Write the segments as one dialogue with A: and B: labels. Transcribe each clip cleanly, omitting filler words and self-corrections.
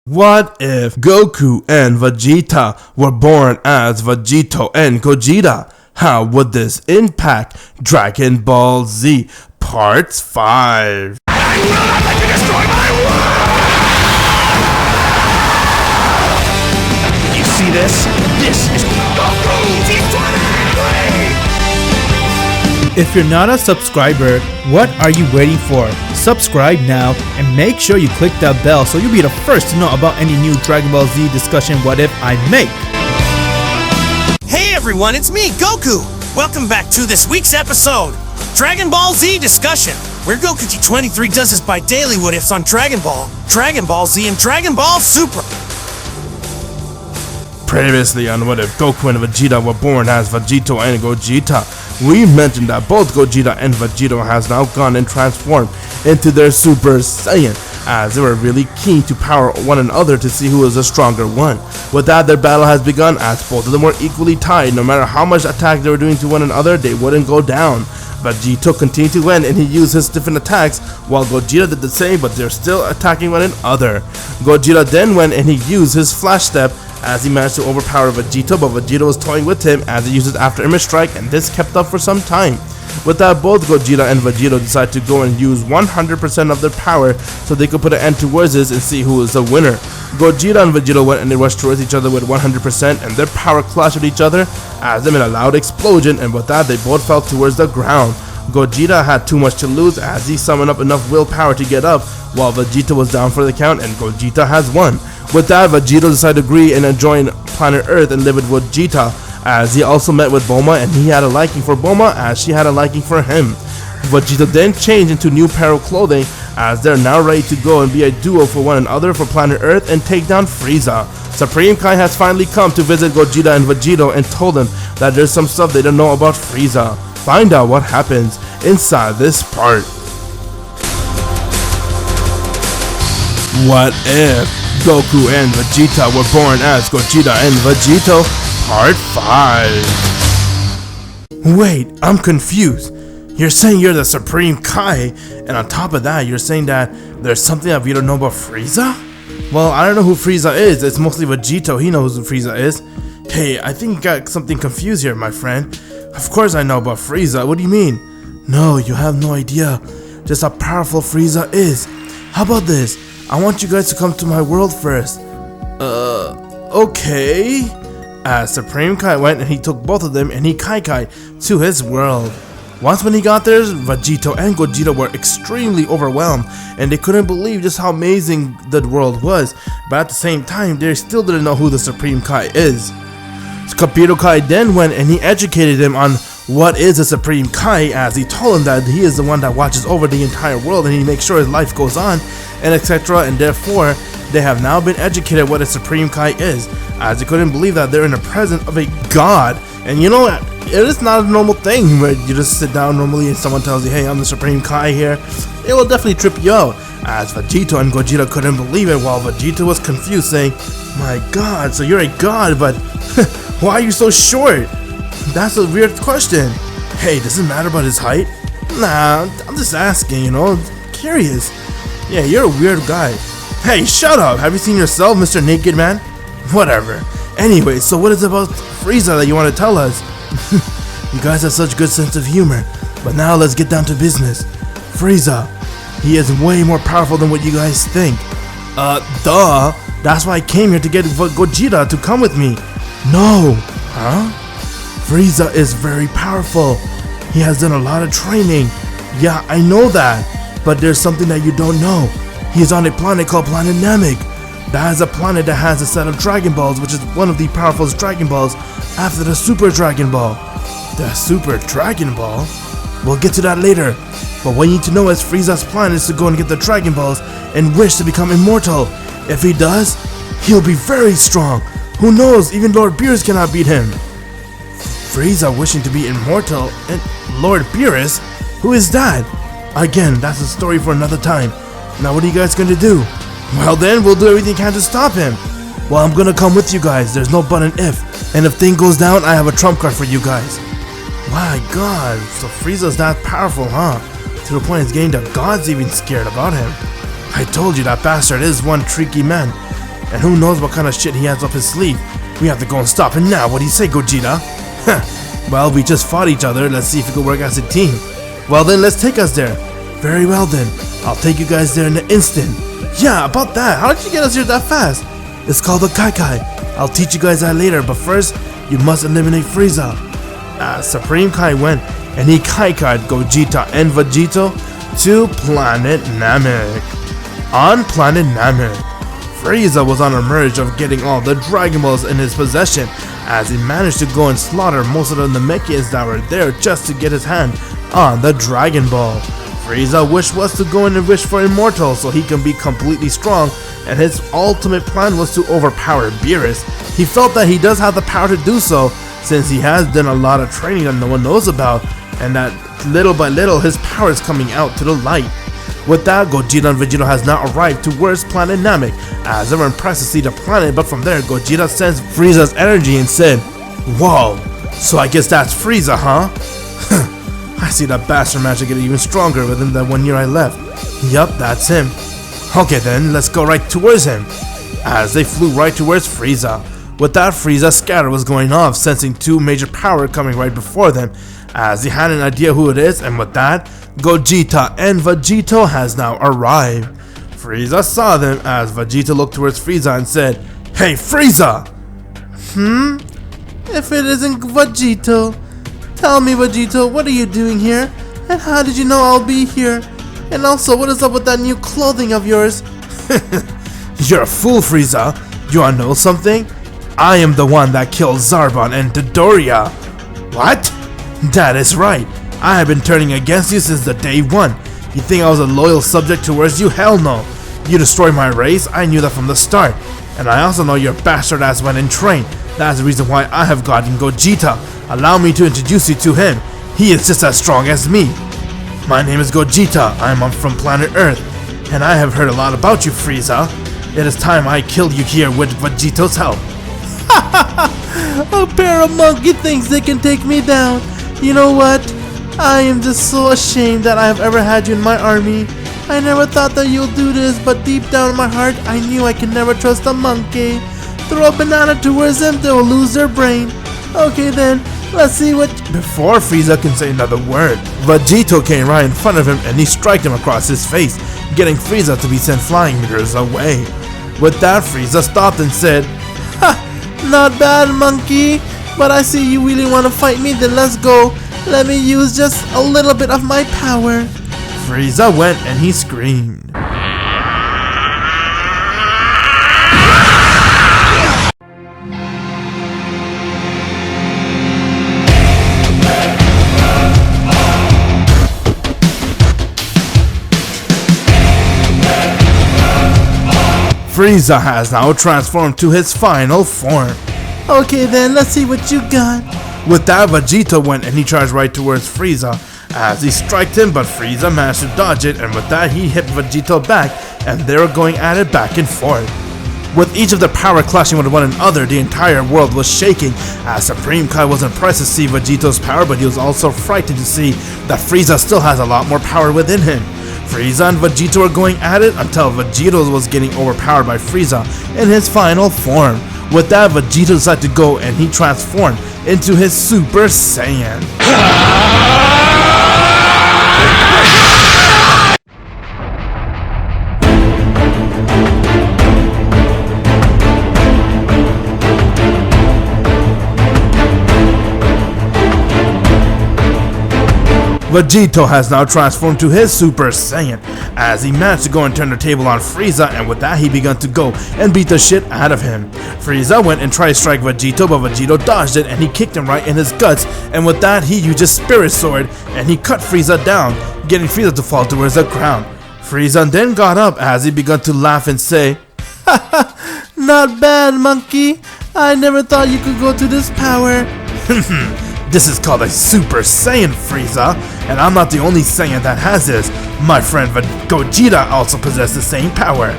A: What if Goku and Vegeta were born as Vegito and Gogeta? How would this impact Dragon Ball Z Part 5?
B: I will not let you destroy my world! You see this? This is Goku T20!
C: If you're not a subscriber, what are you waiting for? Subscribe now and make sure you click that bell so you'll be the first to know about any new Dragon Ball Z discussion what if I make.
D: Hey everyone, it's me, Goku! Welcome back to this week's episode, Dragon Ball Z Discussion, where Goku G23 does his bi-daily what-ifs on Dragon Ball Z, and Dragon Ball Super.
A: Previously on What If Goku and Vegeta were born as Vegito and Gogeta, we mentioned that both Gogeta and Vegito has now gone and transformed into their Super Saiyan, as they were really keen to power one another to see who is the stronger one. With that, their battle has begun, as both of them were equally tied. No matter how much attack they were doing to one another, they wouldn't go down. Vegito continued to win and he used his different attacks, while Gogeta did the same, but they're still attacking one another. Gogeta then went and he used his Flash Step as he managed to overpower Vegito, but Vegeta was toying with him as he used his After Image Strike, and this kept up for some time. With that, both Gogeta and Vegito decided to go and use 100% of their power so they could put an end to this and see who was the winner. Gogeta and Vegito went and they rushed towards each other with 100%, and their power clashed with each other as they made a loud explosion, and with that they both fell towards the ground. Gogeta had too much to lose as he summoned up enough willpower to get up, while Vegeta was down for the count and Gogeta has won. With that, Vegito decided to agree and join planet Earth and live with Vegeta, as he also met with Bulma and he had a liking for Bulma as she had a liking for him. Vegeta then changed into new pair of clothing as they're now ready to go and be a duo for one another for planet Earth and take down Frieza. Supreme Kai has finally come to visit Gogeta and Vegito and told them that there's some stuff they don't know about Frieza. Find out what happens inside this part. What if Goku and Vegeta were born as Gogeta and Vegito Part 5? Wait, I'm confused. You're saying you're the Supreme Kai, and on top of that, you're saying that there's something that we don't know about Frieza? Well, I don't know who Frieza is. It's mostly Vegito. He knows who Frieza is. Hey, I think you got something confused here, my friend. Of course I know about Frieza. What do you mean? No, you have no idea just how powerful Frieza is. How about this? I want you guys to come to my world first. Okay. As Supreme Kai went and he took both of them and he Kai to his world. Once when he got there, Vegito and Gogeta were extremely overwhelmed and they couldn't believe just how amazing the world was, but at the same time they still didn't know who the Supreme Kai is. Computer Kai then went and he educated him on what is a Supreme Kai, as he told him that he is the one that watches over the entire world and he makes sure his life goes on, and etc. And therefore they have now been educated what a Supreme Kai is, as they couldn't believe that they're in the presence of a god. And you know, it is not a normal thing where you just sit down normally and someone tells you, hey, I'm the Supreme Kai here. It will definitely trip you out, as Vegito and Gogeta couldn't believe it, while Vegeta was confused, saying, my god, so you're a god, but why are you so short? That's a weird question. Hey, does it matter about his height? Nah, I'm just asking, you know, curious. Yeah, you're a weird guy. Hey, shut up! Have you seen yourself, Mr. Naked Man? Whatever. Anyway, so what is it about Frieza that you want to tell us? You guys have such good sense of humor. But now let's get down to business. Frieza, he is way more powerful than what you guys think. Duh. That's why I came here to get Gogeta to come with me. No. Huh? Frieza is very powerful. He has done a lot of training. Yeah, I know that. But there's something that you don't know. He is on a planet called Planet Namek. That is a planet that has a set of Dragon Balls, which is one of the powerful Dragon Balls after the Super Dragon Ball. The Super Dragon Ball? We'll get to that later. But what you need to know is Frieza's plan is to go and get the Dragon Balls and wish to become immortal. If he does, he'll be very strong. Who knows, even Lord Beerus cannot beat him. Frieza wishing to be immortal, and Lord Beerus? Who is that? Again, that's a story for another time. Now what are you guys going to do? Well then, we'll do everything we can to stop him. Well, I'm gonna come with you guys. There's no but an if. And if thing goes down, I have a trump card for you guys. My god, so Frieza's that powerful, huh? To the point it's getting the gods even scared about him. I told you that bastard is one tricky man. and who knows what kind of shit he has up his sleeve. We have to go and stop him now. What do you say, Gogeta? Well, we just fought each other. Let's see if we can work as a team. Well then, let's take us there. Very well then. I'll take you guys there in an instant. Yeah, about that. How did you get us here that fast? It's called the Kai Kai. I'll teach you guys that later, but first, you must eliminate Frieza. Supreme Kai went, and he Kai Kai'd Gogeta and Vegito to planet Namek. On planet Namek, Frieza was on a merge of getting all the Dragon Balls in his possession, as he managed to go and slaughter most of the Namekians that were there just to get his hand on the Dragon Ball. Frieza's wish was to go in and wish for Immortal so he can be completely strong, and his ultimate plan was to overpower Beerus. He felt that he does have the power to do so, since he has done a lot of training that no one knows about, and that little by little his power is coming out to the light. With that, Gogeta and Vegito has now arrived towards planet Namek, as they were impressed to see the planet, but from there Gogeta sensed Frieza's energy and said, "Whoa, so I guess that's Frieza, huh? I see that bastard managed to get even stronger within that 1 year I left. Yup, that's him. Okay then, let's go right towards him." As they flew right towards Frieza. With that, Frieza's scatter was going off, sensing two major power coming right before them, as he had an idea who it is, and with that, Gogeta and Vegito has now arrived. Frieza saw them as Vegeta looked towards Frieza and said, "Hey Frieza!" If it isn't Vegito, tell me Vegito, what are you doing here? And how did you know I'll be here? And also, what is up with that new clothing of yours? You're a fool, Frieza. You wanna know something? I am the one that killed Zarbon and Dodoria. What? That is right. I have been turning against you since the day one. You think I was a loyal subject towards you? Hell no. You destroyed my race, I knew that from the start. And I also know your bastard ass went and trained. That's the reason why I have gotten Gogeta. Allow me to introduce you to him. He is just as strong as me. My name is Gogeta. I am from planet Earth. And I have heard a lot about you, Frieza. It is time I kill you here with Vegito's help. A pair of monkey things that can take me down. You know what? I am just so ashamed that I have ever had you in my army. I never thought that you'll do this, but deep down in my heart, I knew I could never trust a monkey. Throw a banana towards them, they will lose their brain. Okay then, let's see what... Before Frieza can say another word, Vegito came right in front of him and he struck him across his face, getting Frieza to be sent flying meters away. With that, Frieza stopped and said, "Ha! Not bad, monkey. But I see you really want to fight me, then let's go. Let me use just a little bit of my power." Frieza went and he screamed. Frieza has now transformed to his final form. Okay then, let's see what you got. With that, Vegito went and he charged right towards Frieza as he struck him, but Frieza managed to dodge it, and with that he hit Vegito back and they were going at it back and forth. With each of their power clashing with one another, the entire world was shaking as Supreme Kai was impressed to see Vegito's power, but he was also frightened to see that Frieza still has a lot more power within him. Frieza and Vegito were going at it until Vegito was getting overpowered by Frieza in his final form. With that, Vegito decided to go and he transformed into his Super Saiyan. Vegito has now transformed to his Super Saiyan as he managed to go and turn the table on Frieza, and with that he began to go and beat the shit out of him. Frieza went and tried to strike Vegito, but Vegito dodged it and he kicked him right in his guts, and with that he used his Spirit Sword and he cut Frieza down, getting Frieza to fall towards the ground. Frieza then got up as he began to laugh and say, "Haha, not bad, monkey. I never thought you could go to this power." This is called a Super Saiyan, Frieza, and I'm not the only Saiyan that has this. My friend Gogeta also possesses the same power.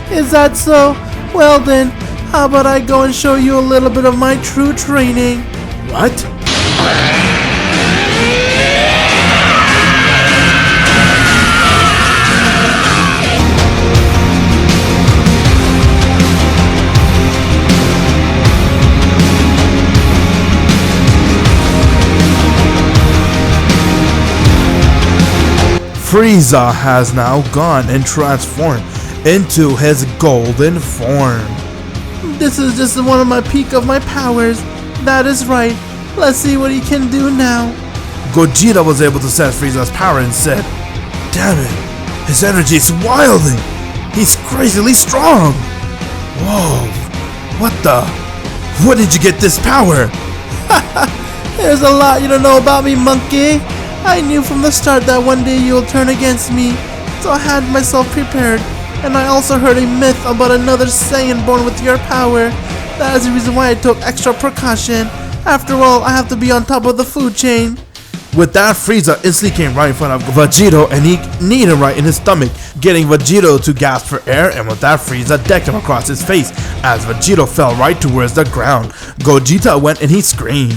A: Is that so? Well then, how about I go and show you a little bit of my true training? What? Frieza has now gone and transformed into his golden form.
C: This is just one of my peak of my powers. That is right. Let's see what he can do now.
A: Gogeta was able to sense Frieza's power and said, "Damn it, his energy is wilding. He's crazily strong. Whoa, what the? Where did you get this power?"
C: There's a lot you don't know about me, monkey. I knew from the start that one day you'll turn against me, so I had myself prepared. And I also heard a myth about another Saiyan born with your power. That is the reason why I took extra precaution. After all, I have to be on top of the food chain.
A: With that, Frieza instantly came right in front of Vegito and he kneed him right in his stomach, getting Vegito to gasp for air, and with that, Frieza decked him across his face as Vegito fell right towards the ground. Gogeta went and he screamed.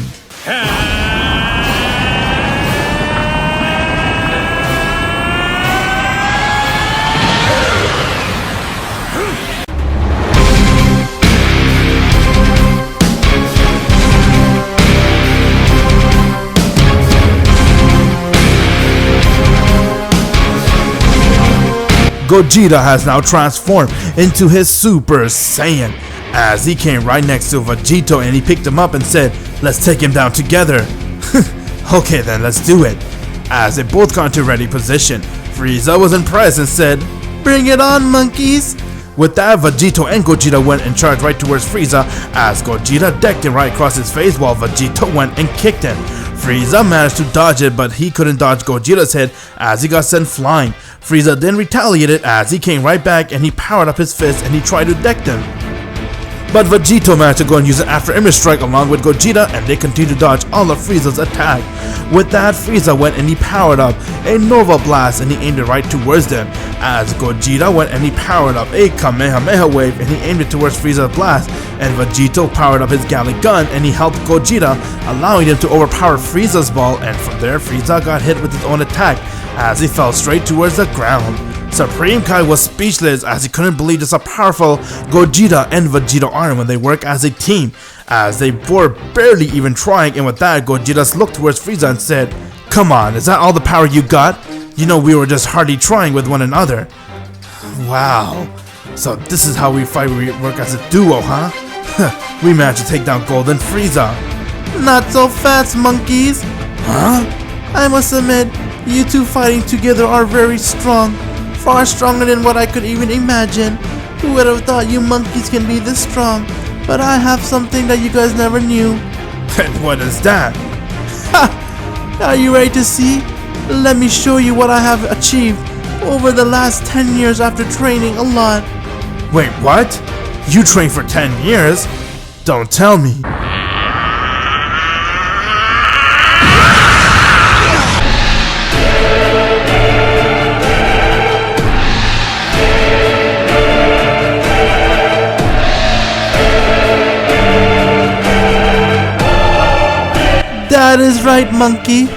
A: Gogeta has now transformed into his Super Saiyan as he came right next to Vegito and he picked him up and said, "Let's take him down together." Okay then, let's do it. As they both got into ready position, Frieza was impressed and said,
C: "Bring it on, monkeys."
A: With that, Vegito and Gogeta went and charged right towards Frieza as Gogeta decked him right across his face while Vegito went and kicked him. Frieza managed to dodge it, but he couldn't dodge Gogeta's head as he got sent flying. Frieza then retaliated as he came right back and he powered up his fist and he tried to deck them. But Vegito managed to go and use an after image strike along with Gogeta and they continued to dodge all of Frieza's attack. With that, Frieza went and he powered up a Nova Blast and he aimed it right towards them. As Gogeta went and he powered up a Kamehameha Wave and he aimed it towards Frieza's blast. And Vegito powered up his Galley Gun and he helped Gogeta, allowing him to overpower Frieza's ball, and from there Frieza got hit with his own attack as he fell straight towards the ground. Supreme Kai was speechless as he couldn't believe just how powerful Gogeta and Vegito are when they work as a team, as they were barely even trying. And with that, Gogeta looked towards Frieza and said, "Come on, is that all the power you got? You know we were just hardly trying with one another." Wow, so this is how we fight, we work as a duo, huh? We managed to take down Golden Frieza.
C: Not so fast, monkeys.
A: Huh?
C: I must admit, you two fighting together are very strong. Far stronger than what I could even imagine. Who would have thought you monkeys can be this strong? But I have something that you guys never knew.
A: And what is that?
C: Ha! Are you ready to see? Let me show you what I have achieved over the last 10 years after training a lot.
A: Wait, what? You trained for 10 years? Don't tell me.
C: That is right, monkey.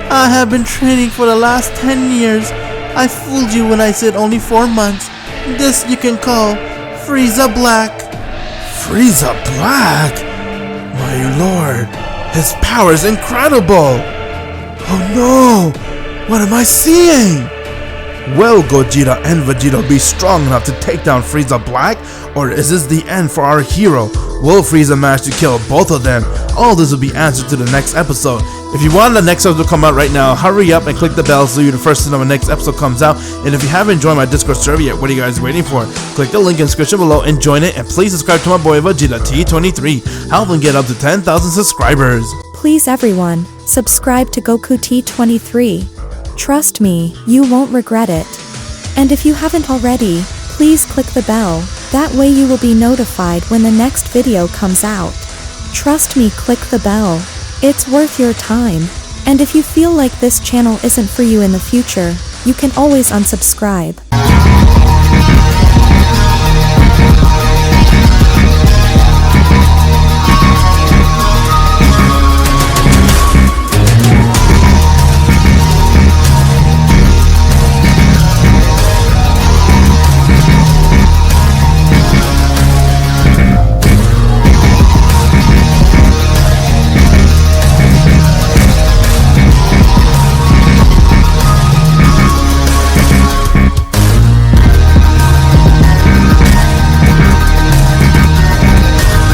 C: I have been training for the last 10 years. I fooled you when I said only 4 months. This you can call Frieza Black.
A: Frieza Black? My lord, his power is incredible! Oh no! What am I seeing? Will Gogeta and Vegeta be strong enough to take down Frieza Black? Or is this the end for our hero? Will Frieza manage to kill both of them? All this will be answered to the next episode. If you want the next episode to come out right now, hurry up and click the bell so you're the first to know when the next episode comes out. And if you haven't joined my Discord server yet, what are you guys waiting for? Click the link in the description below and join it. And please subscribe to my boy Vegeta T23. Help him get up to 10,000 subscribers.
E: Please everyone, subscribe to Goku T23. Trust me, you won't regret it. And if you haven't already, please click the bell. That way you will be notified when the next video comes out. Trust me, click the bell. It's worth your time. And if you feel like this channel isn't for you in the future, you can always unsubscribe.